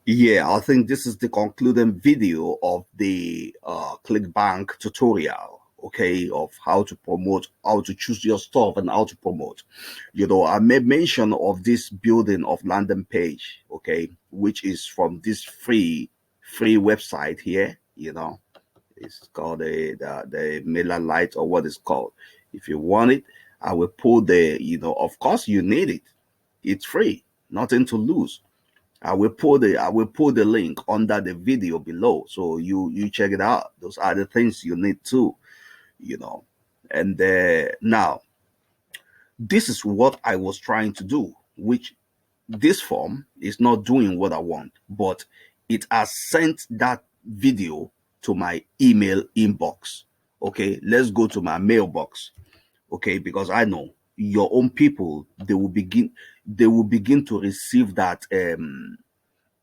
Yeah, I think this is the concluding video of the Clickbank tutorial, okay, of how to promote, how to choose your stuff and how to promote. I made mention of this building of landing page, okay, which is from this free website here, it's called the Mailerlite or what it's called. If you want it, I will put of course you need it. It's free, nothing to lose. I will put the link under the video below, so you check it out. Those are the things you need to, you know. And now this is what I was trying to do, which this form is not doing what I want, but it has sent that video to my email inbox. Okay, let's go to my mailbox. Okay, because I know your own people, they will begin to receive that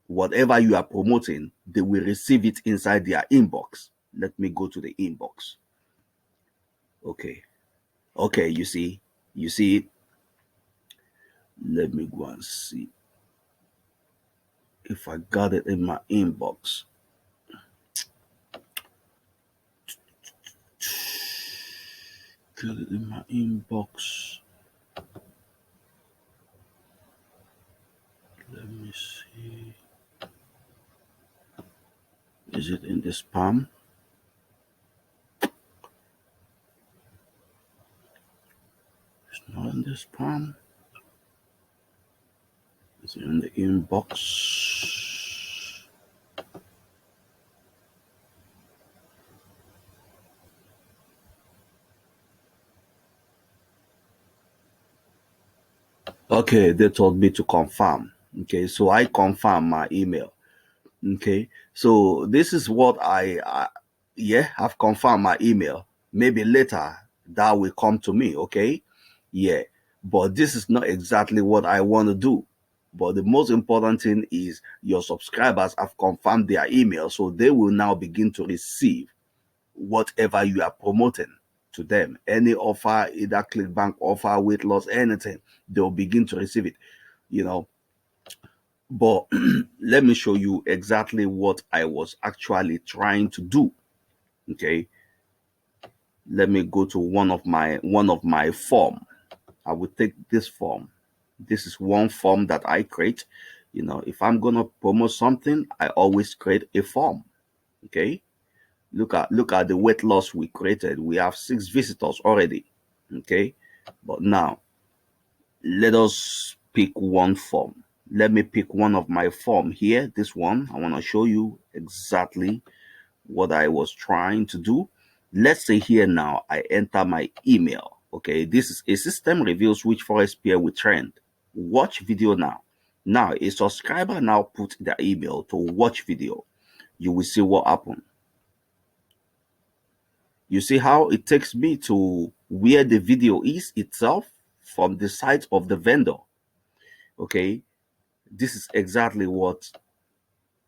whatever you are promoting, they will receive it inside their inbox. Let me go to the inbox. Okay. Okay, you see it. Let me go and see if I got it in my inbox. Got it in my inbox. Let me see. Is it in the spam? It's not in the spam. Is it in the inbox? Okay, they told me to confirm. Okay, so I confirm my email. Okay, so this is what yeah, I've confirmed my email. Maybe later that will come to me. Okay, yeah, but this is not exactly what I want to do. But the most important thing is your subscribers have confirmed their email, so they will now begin to receive whatever you are promoting to them. Any offer, either Clickbank offer, weight loss, anything, they'll begin to receive it. You know, but let me show you exactly what I was actually trying to do. Okay, let me go to one of my form. I will take this form. This is one form that I create. If I'm gonna promote something, I always create a form. Okay, look at the weight loss we created. We have 6 visitors already. Okay, but now let us pick one form. Let me pick one of my form here. This one, I want to show you exactly what I was trying to do. Let's say here now I enter my email. Okay, this is a system reveals which forest pair will trend. Watch video now. Now a subscriber now put their email to watch video. You will see what happened. You see how it takes me to where the video is itself from the site of the vendor. Okay, this is exactly what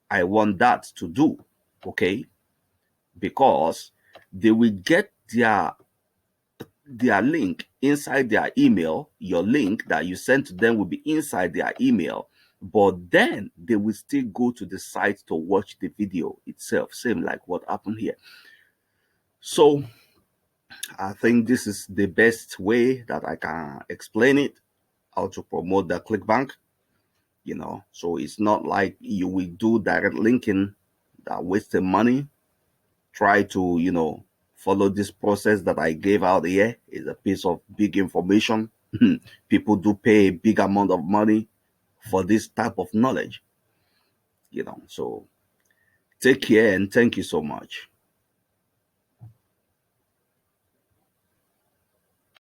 I want that to do. Okay, because they will get their link inside their email. Your link that you sent to them will be inside their email, but then they will still go to the site to watch the video itself, same like what happened here. So I think this is the best way that I can explain it, how to promote the Clickbank. So it's not like you will do direct linking that wasting money. Try to follow this process that I gave out here. Is a piece of big information. People do pay a big amount of money for this type of knowledge. So take care and thank you so much.